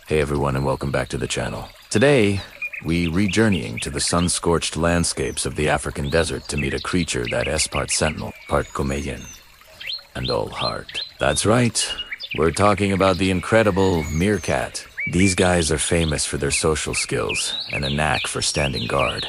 Hey everyone and welcome back to the channel. Today, we re-journeying to the sun-scorched landscapes of the African desert to meet a creature that is part sentinel, part comédien, and all heart. That's right, we're talking about the incredible Meerkat. These guys are famous for their social skills and a knack for standing guard.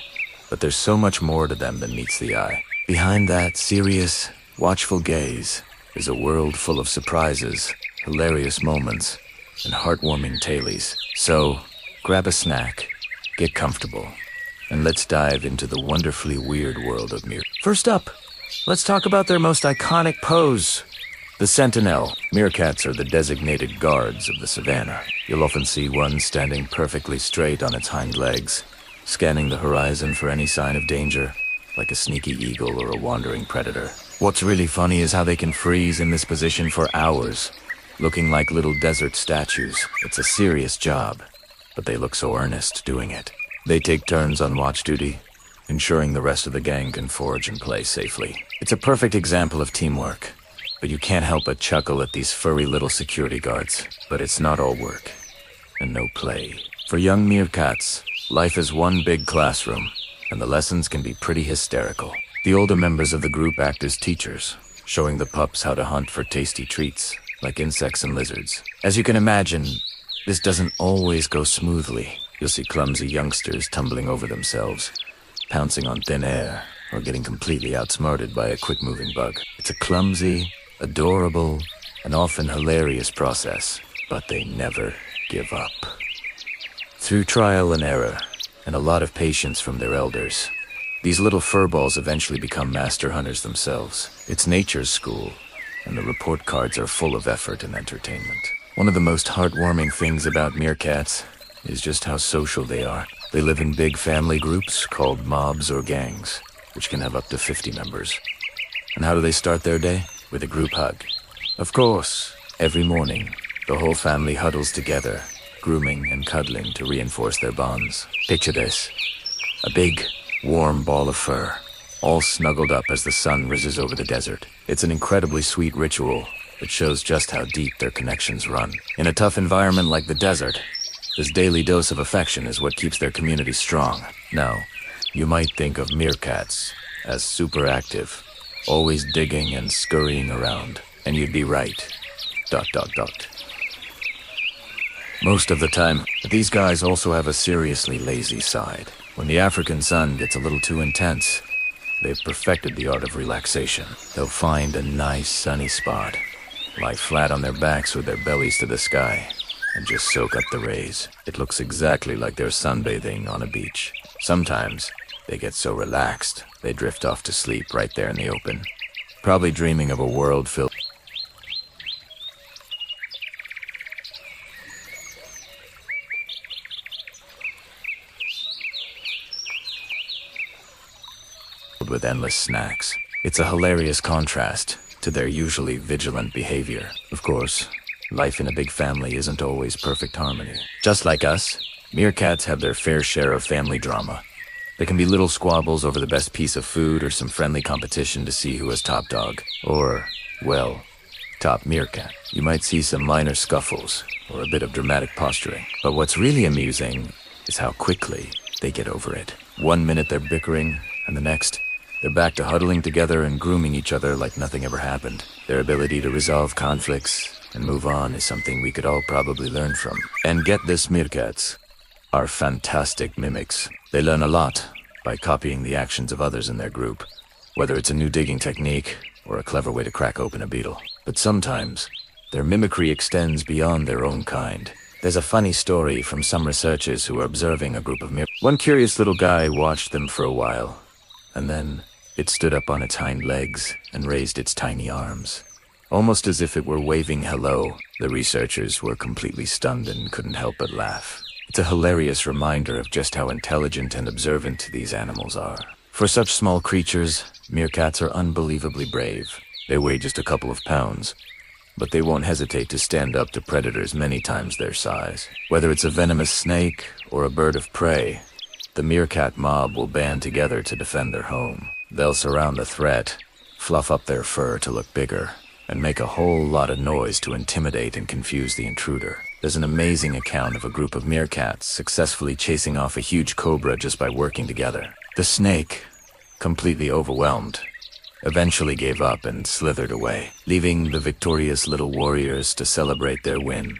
But there's so much more to them than meets the eye. Behind that serious, watchful gaze is a world full of surprises, hilarious moments, and heartwarming tales. So, grab a snack, get comfortable, and let's dive into the wonderfully weird world of Meerkat. First up, let's talk about their most iconic pose. The sentinel. Meerkats are the designated guards of the savannah. You'll often see one standing perfectly straight on its hind legs, scanning the horizon for any sign of danger, like a sneaky eagle or a wandering predator. What's really funny is how they can freeze in this position for hours, looking like little desert statues. It's a serious job, but they look so earnest doing it. They take turns on watch duty, ensuring the rest of the gang can forage and play safely. It's a perfect example of teamwork, but you can't help but chuckle at these furry little security guards. But it's not all work, and no play. For young Meerkats, life is one big classroom, and the lessons can be pretty hysterical. The older members of the group act as teachers, showing the pups how to hunt for tasty treats, like insects and lizards. As you can imagine, this doesn't always go smoothly. You'll see clumsy youngsters tumbling over themselves, pouncing on thin air, or getting completely outsmarted by a quick-moving bug. It's a clumsy, adorable, and often hilarious process, but they never give up. Through trial and error, and a lot of patience from their elders, these little furballs eventually become master hunters themselves. It's nature's school, and the report cards are full of effort and entertainment. One of the most heartwarming things about meerkats is just how social they are. They live in big family groups called mobs or gangs, which can have up to 50 members. And how do they start their day? With a group hug. Of course, every morning, the whole family huddles together, grooming and cuddling to reinforce their bonds. Picture this: a big, warm ball of fur, all snuggled up as the sun rises over the desert. It's an incredibly sweet ritual that shows just how deep their connections run. In a tough environment like the desert, this daily dose of affection is what keeps their community strong. Now, you might think of meerkats as super active, always digging and scurrying around, and you'd be right. ... Most of the time, but these guys also have a seriously lazy side. When the African sun gets a little too intense, they've perfected the art of relaxation. They'll find a nice sunny spot, lie flat on their backs with their bellies to the sky, and just soak up the rays. It looks exactly like they're sunbathing on a beach. Sometimes, they get so relaxed, they drift off to sleep right there in the open, probably dreaming of a world filled with endless snacks. It's a hilarious contrast to their usually vigilant behavior. Of course, life in a big family isn't always perfect harmony. Just like us, meerkats have their fair share of family drama. There can be little squabbles over the best piece of food or some friendly competition to see who is top dog, or, well, top meerkat. You might see some minor scuffles or a bit of dramatic posturing. But what's really amusing is how quickly they get over it. 1 minute they're bickering, and the next, they're back to huddling together and grooming each other like nothing ever happened. Their ability to resolve conflicts and move on is something we could all probably learn from. And get this, meerkats are fantastic mimics. They learn a lot by copying the actions of others in their group, whether it's a new digging technique or a clever way to crack open a beetle. But sometimes, their mimicry extends beyond their own kind. There's a funny story from some researchers who were observing a group of meerkats. One curious little guy watched them for a while, and then it stood up on its hind legs and raised its tiny arms, almost as if it were waving hello. The researchers were completely stunned and couldn't help but laugh. It's a hilarious reminder of just how intelligent and observant these animals are. For such small creatures, meerkats are unbelievably brave. They weigh just a couple of pounds, but they won't hesitate to stand up to predators many times their size. Whether it's a venomous snake or a bird of prey, the meerkat mob will band together to defend their home. They'll surround the threat, fluff up their fur to look bigger, and make a whole lot of noise to intimidate and confuse the intruder. There's an amazing account of a group of meerkats successfully chasing off a huge cobra just by working together. The snake, completely overwhelmed, eventually gave up and slithered away, leaving the victorious little warriors to celebrate their win.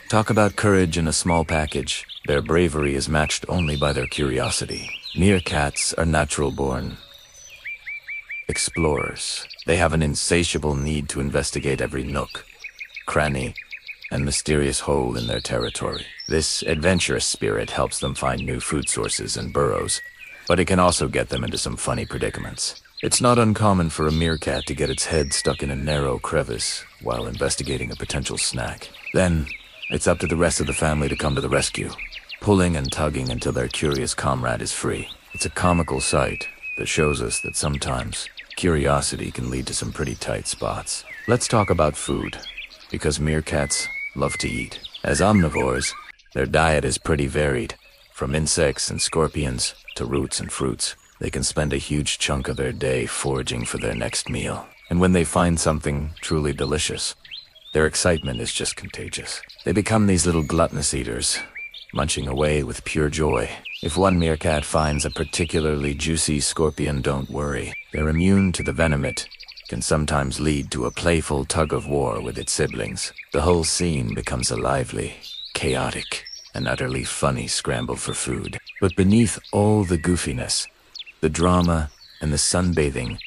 Talk about courage in a small package. Their bravery is matched only by their curiosity. Meerkats are natural-born explorers. They have an insatiable need to investigate every nook, cranny, and mysterious hole in their territory. This adventurous spirit helps them find new food sources and burrows, but it can also get them into some funny predicaments. It's not uncommon for a meerkat to get its head stuck in a narrow crevice while investigating a potential snack. Then, it's up to the rest of the family to come to the rescue, pulling and tugging until their curious comrade is free. It's a comical sight that shows us that sometimes curiosity can lead to some pretty tight spots. Let's talk about food, because meerkats love to eat. As omnivores, their diet is pretty varied, from insects and scorpions to roots and fruits. They can spend a huge chunk of their day foraging for their next meal. And when they find something truly delicious, their excitement is just contagious. They become these little gluttonous eaters, munching away with pure joy. If one meerkat finds a particularly juicy scorpion, don't worry. They're immune to the venom. It can sometimes lead to a playful tug-of-war with its siblings. The whole scene becomes a lively, chaotic, and utterly funny scramble for food. But beneath all the goofiness, the drama, and the sunbathing,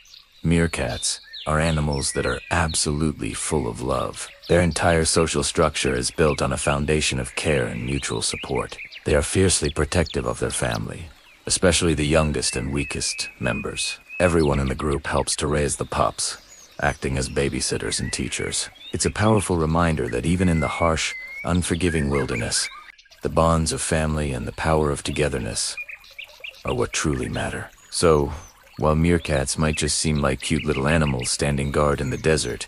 meerkats are animals that are absolutely full of love. Their entire social structure is built on a foundation of care and mutual support. They are fiercely protective of their family, especially the youngest and weakest members. Everyone in the group helps to raise the pups, acting as babysitters and teachers. It's a powerful reminder that even in the harsh, unforgiving wilderness, the bonds of family and the power of togetherness are what truly matter. So, while meerkats might just seem like cute little animals standing guard in the desert,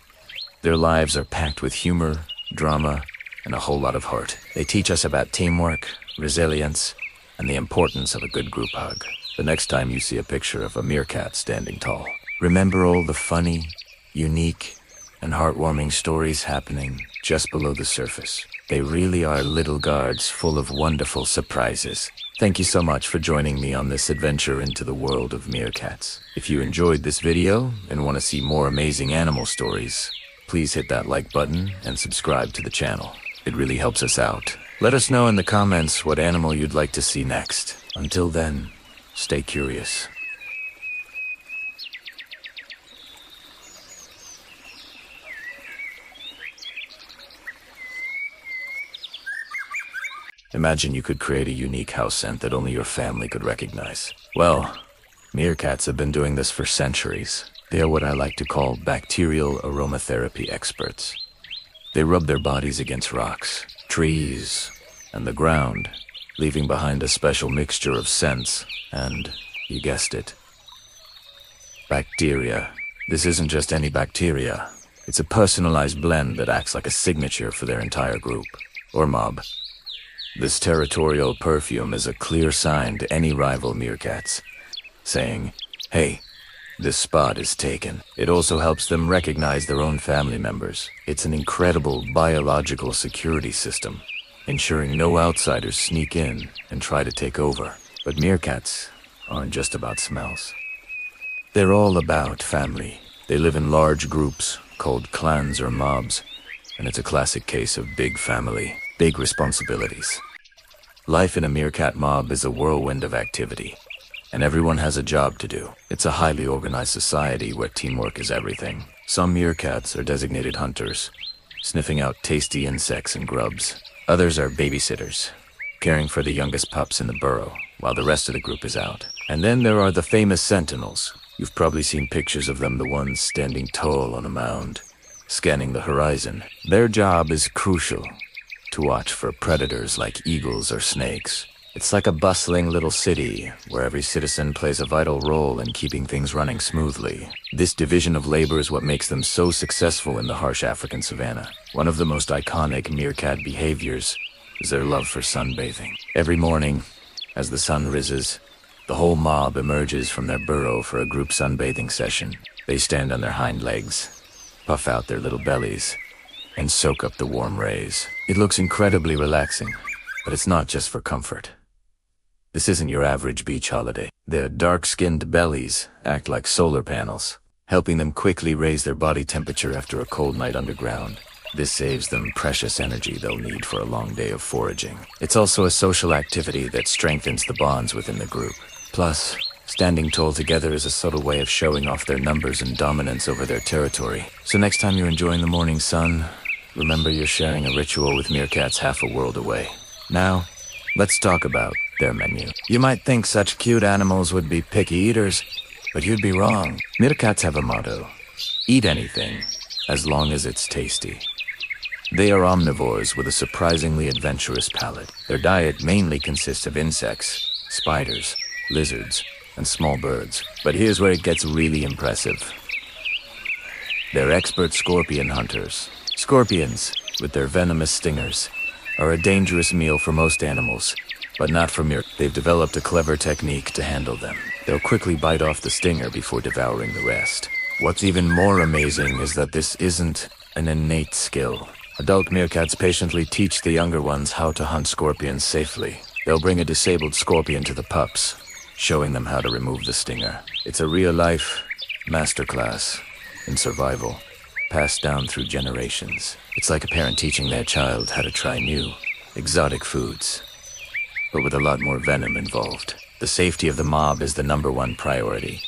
their lives are packed with humor, drama, and a whole lot of heart. They teach us about teamwork, resilience, and the importance of a good group hug. The next time you see a picture of a meerkat standing tall, remember all the funny, unique, and heartwarming stories happening just below the surface. They really are little guards full of wonderful surprises. Thank you so much for joining me on this adventure into the world of meerkats. If you enjoyed this video and want to see more amazing animal stories, please hit that like button and subscribe to the channel. It really helps us out. Let us know in the comments what animal you'd like to see next. Until then, stay curious. Imagine you could create a unique house scent that only your family could recognize. Well, meerkats have been doing this for centuries. They are what I like to call bacterial aromatherapy experts. They rub their bodies against rocks, trees, and the ground, leaving behind a special mixture of scents and, you guessed it, bacteria. This isn't just any bacteria. It's a personalized blend that acts like a signature for their entire group, or mob. This territorial perfume is a clear sign to any rival meerkats, saying, "Hey, this spot is taken." It also helps them recognize their own family members. It's an incredible biological security system, ensuring no outsiders sneak in and try to take over. But meerkats aren't just about smells. They're all about family. They live in large groups called clans or mobs, and it's a classic case of big family, big responsibilities. Life in a meerkat mob is a whirlwind of activity, and everyone has a job to do. It's a highly organized society where teamwork is everything. Some meerkats are designated hunters, sniffing out tasty insects and grubs. Others are babysitters, caring for the youngest pups in the burrow, while the rest of the group is out. And then there are the famous sentinels. You've probably seen pictures of them, the ones standing tall on a mound, scanning the horizon. Their job is crucial, to watch for predators like eagles or snakes. It's like a bustling little city where every citizen plays a vital role in keeping things running smoothly. This division of labor is what makes them so successful in the harsh African savanna. One of the most iconic meerkat behaviors is their love for sunbathing. Every morning, as the sun rises, the whole mob emerges from their burrow for a group sunbathing session. They stand on their hind legs, puff out their little bellies, and soak up the warm rays. It looks incredibly relaxing, but it's not just for comfort. This isn't your average beach holiday. Their dark-skinned bellies act like solar panels, helping them quickly raise their body temperature after a cold night underground. This saves them precious energy they'll need for a long day of foraging. It's also a social activity that strengthens the bonds within the group. Plus, standing tall together is a subtle way of showing off their numbers and dominance over their territory. So next time you're enjoying the morning sun, remember you're sharing a ritual with meerkats half a world away. Now, let's talk about their menu. You might think such cute animals would be picky eaters, but you'd be wrong. Meerkats have a motto: eat anything, as long as it's tasty. They are omnivores with a surprisingly adventurous palate. Their diet mainly consists of insects, spiders, lizards, and small birds. But here's where it gets really impressive. They're expert scorpion hunters. Scorpions, with their venomous stingers, are a dangerous meal for most animals, but not for meerkats. They've developed a clever technique to handle them. They'll quickly bite off the stinger before devouring the rest. What's even more amazing is that this isn't an innate skill. Adult meerkats patiently teach the younger ones how to hunt scorpions safely. They'll bring a disabled scorpion to the pups, showing them how to remove the stinger. It's a real-life masterclass in survival, passed down through generations. It's like a parent teaching their child how to try new, exotic foods, but with a lot more venom involved. The safety of the mob is the #1 priority,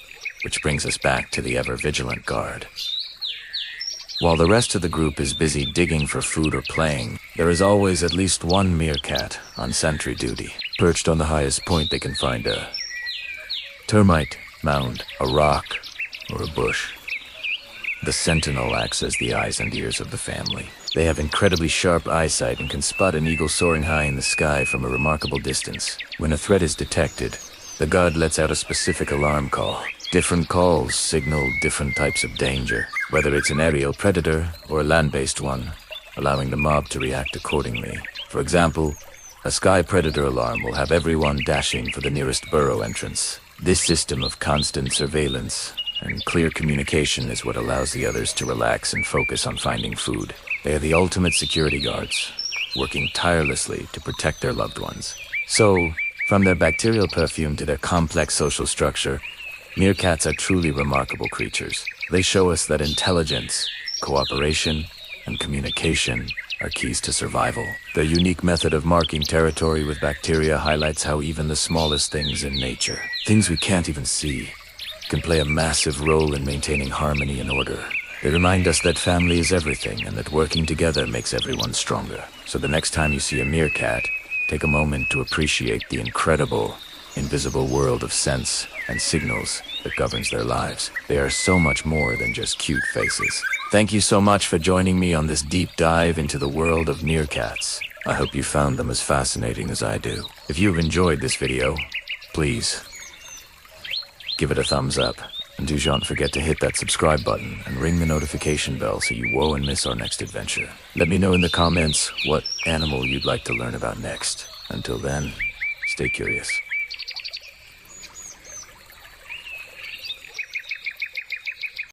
which brings us back to the ever-vigilant guard. While the rest of the group is busy digging for food or playing, there is always at least one meerkat on sentry duty. Perched on the highest point, they can find a termite mound, a rock, or a bush. The sentinel acts as the eyes and ears of the family. They have incredibly sharp eyesight and can spot an eagle soaring high in the sky from a remarkable distance. When a threat is detected, the guard lets out a specific alarm call. Different calls signal different types of danger, whether it's an aerial predator or a land-based one, allowing the mob to react accordingly. For example, a sky predator alarm will have everyone dashing for the nearest burrow entrance. This system of constant surveillance and clear communication is what allows the others to relax and focus on finding food. They are the ultimate security guards, working tirelessly to protect their loved ones. So, from their bacterial perfume to their complex social structure, meerkats are truly remarkable creatures. They show us that intelligence, cooperation, and communication are keys to survival. Their unique method of marking territory with bacteria highlights how even the smallest things in nature, things we can't even see, can play a massive role in maintaining harmony and order. They remind us that family is everything and that working together makes everyone stronger. So the next time you see a meerkat, take a moment to appreciate the incredible, invisible world of scents and signals that governs their lives. They are so much more than just cute faces. Thank you so much for joining me on this deep dive into the world of meerkats. I hope you found them as fascinating as I do. If you've enjoyed this video, please give it a thumbs up. And do not forget to hit that subscribe button and ring the notification bell so you won't miss our next adventure. Let me know in the comments what animal you'd like to learn about next. Until then, stay curious.